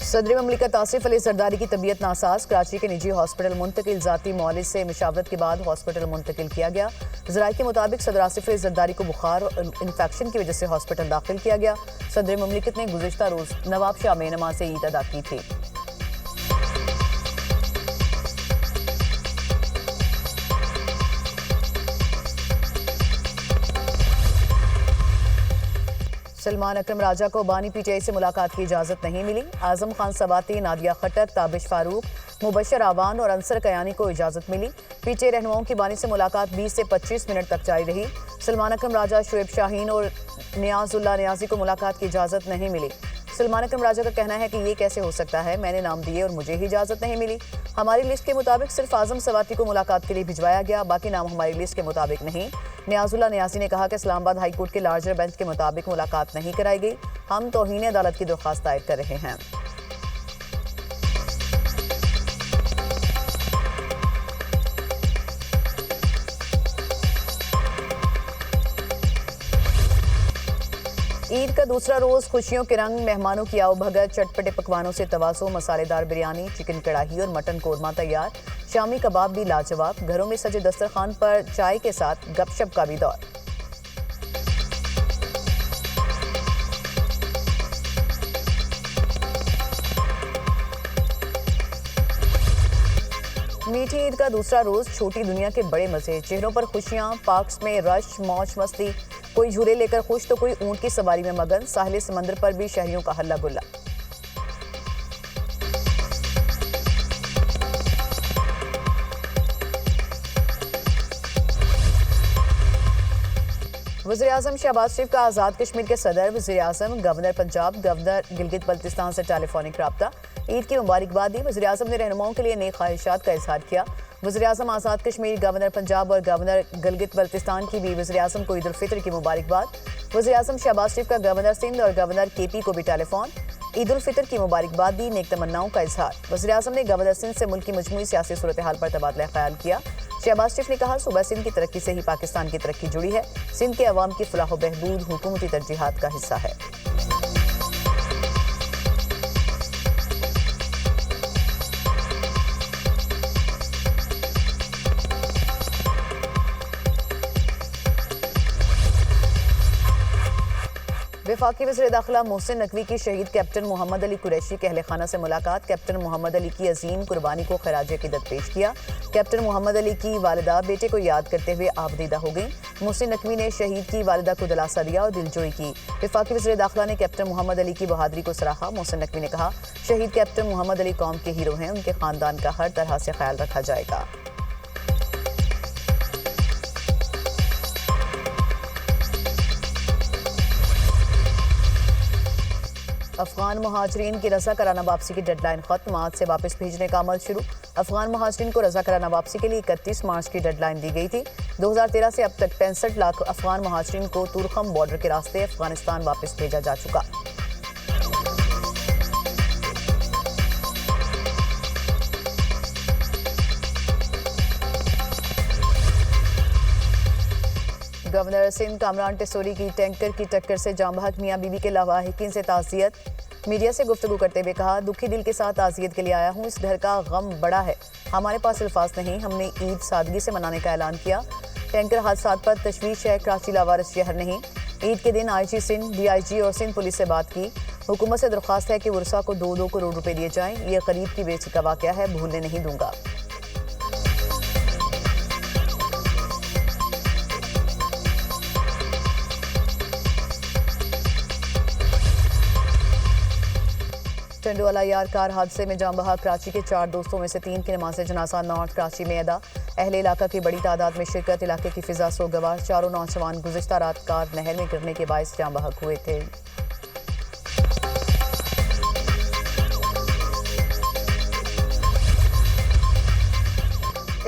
सदर ममलिकत आसिफ अली जरदारी की तबीयत नासाज, कराची के निजी हॉस्पिटल मुंतकिल, जाती मौलिद से मुशावरत के बाद हॉस्पिटल मुंतकिल किया गया। ज़राए के मुताबिक सदर आसिफ अली जरदारी को बुखार और इन्फेक्शन की वजह से हॉस्पिटल दाखिल किया गया। सदर ममलिकत ने गुज़िश्ता रोज नवाब शाह में नमाज ईद अदा की थी। सलमान अकरम राजा को बानी पीटीआई से मुलाकात की इजाजत नहीं मिली। आजम खान सवाती, नादिया खट्टर, ताबिश फारूक, मुबशर आवान और अंसर कयानी को इजाजत मिली। पीटीआई रहनुमाओं की बानी से मुलाकात 20 से 25 मिनट तक जारी रही। सलमान अकरम राजा, शुएब शाहीन और नियाजुल्लाह नियाजी को मुलाकात की इजाजत नहीं मिली। सलमान अकरम राजा का कहना है कि ये कैसे हो सकता है, मैंने नाम दिए और मुझे ही इजाजत नहीं मिली। हमारी लिस्ट के मुताबिक सिर्फ आजम सवाती को मुलाकात के लिए भिजवाया गया, बाकी नाम हमारी लिस्ट के मुताबिक नहीं। नियाजुल्लाह नियाजी ने कहा कि इस्लामाबाद हाई कोर्ट के लार्जर बेंच के मुताबिक मुलाकात नहीं कराई गई। हम तौहीन अदालत की दरख्वास्त दायर कर रहे हैं। ईद का दूसरा रोज खुशियों के रंग, मेहमानों की आओभगत, चटपटे पकवानों से तवासो, मसालेदार बिरयानी, चिकन कढ़ाई और मटन कोरमा तैयार। शामी कबाब भी लाजवाब। घरों में सजे दस्तरखान पर चाय के साथ गपशप का भी दौर। मीठी ईद का दूसरा रोज, छोटी दुनिया के बड़े मजे, चेहरों पर खुशियां, पार्क्स में रश, मौज मस्ती, कोई झूले लेकर खुश तो कोई ऊंट की सवारी में मगन। साहिल समंदर पर भी शहरियों का हल्ला गुल्ला। वज़ीर-ए-आज़म शहबाज शरीफ का आज़ाद कश्मीर के सदर, वज़ीर-ए-आज़म, गवर्नर पंजाब, गवर्नर गिलगित बल्तिस्तान से टेलीफोनिक रब्ता। ईद की मुबारकबाद दी। वज़ीर-ए-आज़म ने रहनुमाओं के लिए नेक ख्वाहिशात का इजहार किया। वज़ीर-ए-आज़म आज़ाद कश्मीर, गवर्नर पंजाब और गवर्नर गिलगित बल्तिस्तान की भी वज़ीर-ए-आज़म को ईद उल फितर की मुबारकबाद। वज़ीर-ए-आज़म शहबाज शरीफ का गवर्नर सिंध और गवर्नर केपी को भी टेलीफोन, ईद उल फितर की मुबारकबाद दी, नेक तमन्नाओं का इजहार। वज़ीर-ए-आज़म ने गवर्नर सिंध से मुल्क की मजमूई सियासी सूरत हाल पर तबादला ख्याल किया। शहबाज शरीफ ने कहा, सूबा सिंध की तरक्की से ही पाकिस्तान की तरक्की जुड़ी है। सिंध के अवाम की फलाह व बहबूद हुकूमती तरजीहात का हिस्सा है। वफाकी वज़ीर दाखिला मोहसिन नकवी की शहीद कैप्टन मोहम्मद अली कुरैशी के अहले खाना से मुलाकात। कैप्टन मोहम्मद अली की अजीम कुर्बानी को खराज अकीदत पेश किया। कैप्टन मोहम्मद अली की वालिदा बेटे को याद करते हुए आबदीदा हो गई। मोहसिन नकवी ने शहीद की वालिदा को दिलासा दिया और दिलजोई की। वफाकी वज़ीर दाखिला ने कैप्टन मोहम्मद अली की बहादुरी को सराहा। मोहसिन नकवी ने कहा, शहीद कैप्टन मोहम्मद अली कौम के हीरो हैं, उनके खानदान का हर तरह से ख्याल रखा जाएगा। अफगान महाजरीन की रज़ा कराना वापसी की डेडलाइन खत्म, आज से वापस भेजने का अमल शुरू। अफगान महाजरीन को रज़ा कराना वापसी के लिए 31 मार्च की डेडलाइन दी गई थी। 2013 से अब तक 65 लाख अफगान महाजरीन को तुरखम बॉर्डर के रास्ते अफगानिस्तान वापस भेजा जा चुका। गवर्नर सिंध कामरान टेसोरी की टैंकर की टक्कर से जाम बहक मियां बीवी के लावाहिकीन से ताज़ियत। मीडिया से गुफ्तगू करते हुए कहा, दुखी दिल के साथ ताज़ियत के लिए आया हूँ। इस घर का गम बड़ा है, हमारे पास अल्फाज नहीं। हमने ईद सादगी से मनाने का ऐलान किया। टैंकर हादसात पर तशवीश है, कराची लावारिस शहर नहीं। ईद के दिन IG सिंध, DIG और सिंध पुलिस से बात की। हुकूमत से दरख्वास्त है कि वर्षा को 2-2 करोड़ रुपए दिए जाएं। यह करीब की बेइज्जती का वाक़या है, भूलने नहीं दूंगा। टंडोवाला यार कार हादसे में जाम बहा, कराची के 4 दोस्तों में से 3 की नमाज जनाजा नॉर्थ कराची में अदा। अहले इलाका की बड़ी तादाद में शिरकत, इलाके की फिजा सोगवार। चारों नौजवान गुज़िश्ता रात कार नहर में गिरने के बायस जाम बहक हुए थे।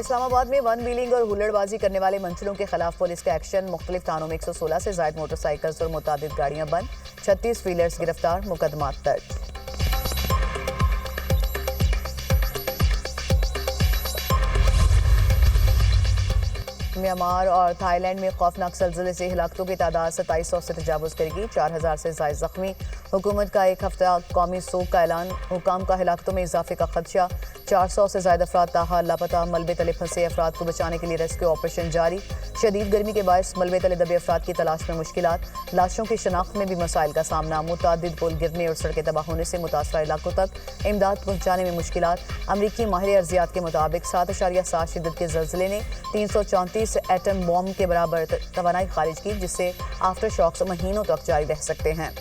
इस्लामाबाद में वन व्हीलिंग और हुल्लड़बाजी करने वाले मंचलों के खिलाफ पुलिस का एक्शन। मुख्तलिफ थानों में 116 से जायद मोटरसाइकिल्स और मुतादिद गाड़ियां बंद। 36 व्हीलर्स गिरफ्तार, मुकदमा दर्ज। म्यांमार और थाईलैंड में खौफनाक ज़लज़ले से हलाकतों की तादाद 2700 से तजावुज़ करेगी। 4000 से ज़ायद ज़ख्मी। हुकूमत का एक हफ्ता कौमी सोग का ऐलान। हुकाम का हलाकतों में इजाफे का खदशा। 400 से ज़ायद अफराद ताहाल लापता। मलबे तले फंसे अफराद को बचाने के लिए रेस्क्यू ऑपरेशन जारी। शदीद गर्मी के बायस मलबे तले दबे अफराद की तलाश में मुश्किलात। लाशों की शनाख्त में भी मसाइल का सामना। मुतअद्दिद पुल गिरने और सड़कें तबाह होने से मुतासरा इलाकों तक इमदाद पहुँचाने में मुश्किलात। अमरीकी माहिर अर्जियात के मुताबिक 7.7 शिद्दत के ज़लज़ले ने 334 एटम बॉम्ब के बराबर तवानाई खारिज की, जिससे आफ्टर शॉक्स महीनों तक जारी रह सकते हैं।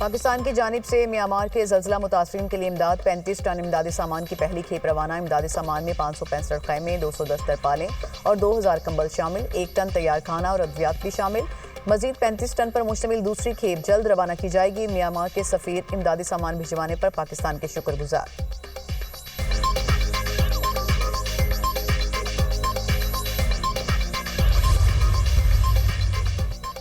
पाकिस्तान की जानिब से म्यांमार के ज़लज़ला मुतासरीन के लिए इमदाद। 35 टन इमदादी सामान की पहली खेप रवाना। इमदादी सामान में 565 खैमे, 210 तरपालें और 2000 कंबल शामिल। 1 टन तैयार खाना और अद्वियात भी शामिल। मजीद 35 टन पर मुश्तमिल दूसरी खेप जल्द रवाना की जाएगी। म्यांमार के सफ़ीर इमदादी सामान भिजवाने पर पाकिस्तान के शुक्रगुजार।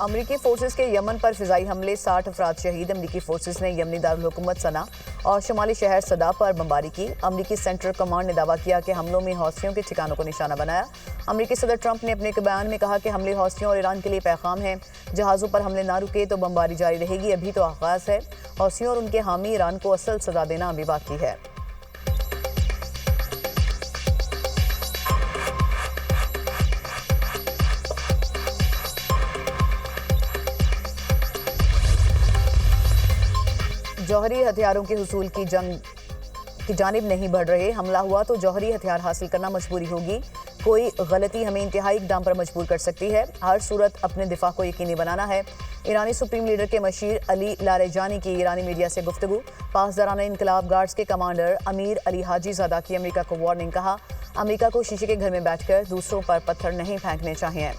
अमरीकी फोर्सेस के यमन पर फिजाई हमले, 60 अफराद शहीद। अमरीकी फोर्सेस ने यमनी दारुल हुकूमत सना और शुमाली शहर सदा पर बमबारी की। अमरीकी सेंट्रल कमांड ने दावा किया कि हमलों में हौसियों के ठिकानों को निशाना बनाया। अमरीकी सदर ट्रंप ने अपने एक बयान में कहा कि हमले हौसियों और ईरान के लिए पैगाम है। जहाज़ों पर हमले ना रुके तो बमबारी जारी रहेगी। अभी तो आगाज है। हौसियों और उनके हामी ईरान को असल सजा देना अभी बाकी है। जौहरी हथियारों के हुसूल की जंग की जानिब नहीं बढ़ रहे। हमला हुआ तो जौहरी हथियार हासिल करना मजबूरी होगी। कोई गलती हमें इंतहाई इक़दाम पर मजबूर कर सकती है। हर सूरत अपने दिफा को यकीनी बनाना है। ईरानी सुप्रीम लीडर के मशीर अली लारेजानी की ईरानी मीडिया से गुफ्तगू। पासदाराना इनकलाब गार्ड्स के कमांडर अमीर अली हाजी ज़ादा की अमरीका को वार्निंग। कहा, अमरीका को शीशे के घर में बैठकर दूसरों पर पत्थर नहीं फेंकने चाहिए।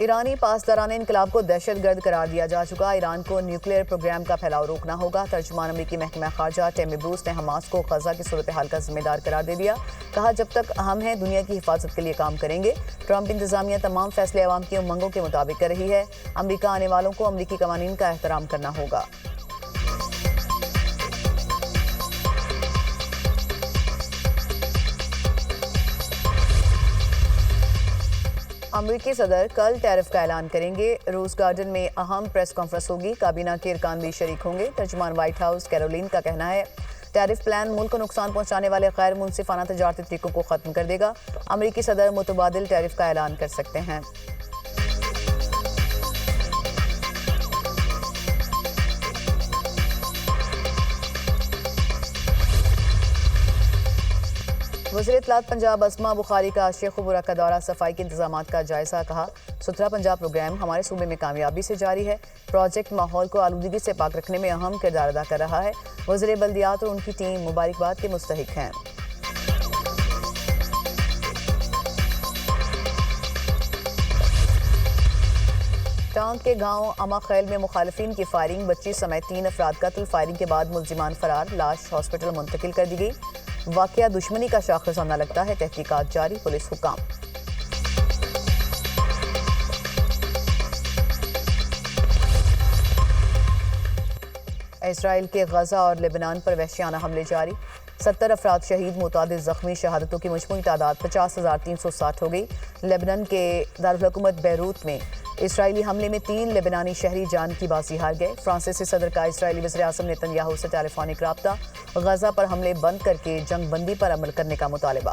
ईरानी पासदाराना इनकलाब को दहशतगर्द करार दिया जा चुका। ईरान को न्यूक्लियर प्रोग्राम का फैलाव रोकना होगा। तर्जुमान अमरीकी महकमा खारजा टिम ब्रूस ने हमास को गजा की सूरत हाल का जिम्मेदार करार दे दिया। कहा, जब तक हम हैं दुनिया की हिफाजत के लिए काम करेंगे। ट्रंप इंतजामिया तमाम फैसले अवाम की उमंगों के मुताबिक कर रही है। अमरीका आने वालों को अमरीकी कवानीन का एहतराम करना होगा। अमरीकी सदर कल टैरिफ का ऐलान करेंगे। रोज गार्डन में अहम प्रेस कॉन्फ्रेंस होगी। काबीना के अरकान भी शरीक होंगे। तर्जुमान व्हाइट हाउस कैरोलिन का कहना है, टैरिफ प्लान मुल्क को नुकसान पहुंचाने वाले गैर मुनसिफाना तजारती तरीकों को खत्म कर देगा। अमरीकी सदर मुतबादिल टैरिफ का ऐलान कर सकते हैं। वज़ीर इत्तलात पंजाब अस्मा बुखारी का शेख बुरा का दौरा। सफाई के इंतजाम का जायजा। कहा, सुथरा पंजाब प्रोग्राम हमारे सूबे में कामयाबी से जारी है। प्रोजेक्ट माहौल को आलूदगी से पाक रखने में अहम किरदार अदा कर रहा है। वज़ीर बल्दियात और उनकी टीम मुबारकबाद के मुस्तहिक हैं। टांग के गांव अमा खैल में मुखालिफिन की फायरिंग। बच्ची समेत 3 अफराद कत्ल। फायरिंग के बाद मुलजिमान फरार। लाश हॉस्पिटल मुंतकिल कर दी गई। वाकया दुश्मनी का शाखसाना लगता है। तहकीकात जारी। पुलिस हुकाम। इसराइल के गजा और लेबनान पर वहशियाना हमले जारी। 70 अफराद शहीद, मुतादिद जख्मी। शहादतों की मजमूई तादाद 50,360 हो गई। लेबनान के दारुल हुकूमत बैरूत में इसराइली हमले में 3 लेबनानी शहरी जान की बाजी हार गए। फ्रांसीसी सदर का इसराइली वज़ीर आज़म नेतन्याहू से टेलीफोनिक राब्ता। गजा पर हमले बंद करके जंग बंदी पर अमल करने का मुतालबा।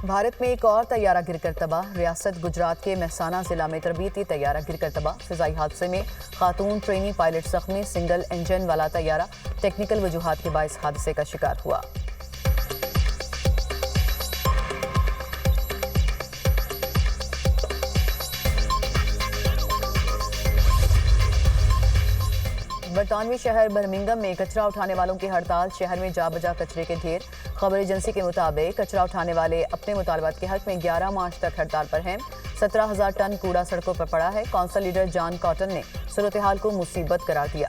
भारत में एक और तैयारा गिरकर तबाह। रियासत गुजरात के महसाना जिला में तरबीती तैयारा गिरकर तबाह। फिजाई हादसे में खातून ट्रेनी पायलट जख्मी। सिंगल इंजन वाला तैयारा टेक्निकल वजूहात के बायस हादसे का शिकार हुआ। बरतानवी शहर बर्मिंघम में कचरा उठाने वालों की हड़ताल। शहर में जा बजा कचरे के ढेर। खबर एजेंसी के मुताबिक कचरा उठाने वाले अपने मुतालबात के हक में 11 मार्च तक हड़ताल पर हैं। 17,000 टन कूड़ा सड़कों पर पड़ा है। कौंसिल लीडर जॉन कॉटन ने सूरत हाल को मुसीबत करार दिया।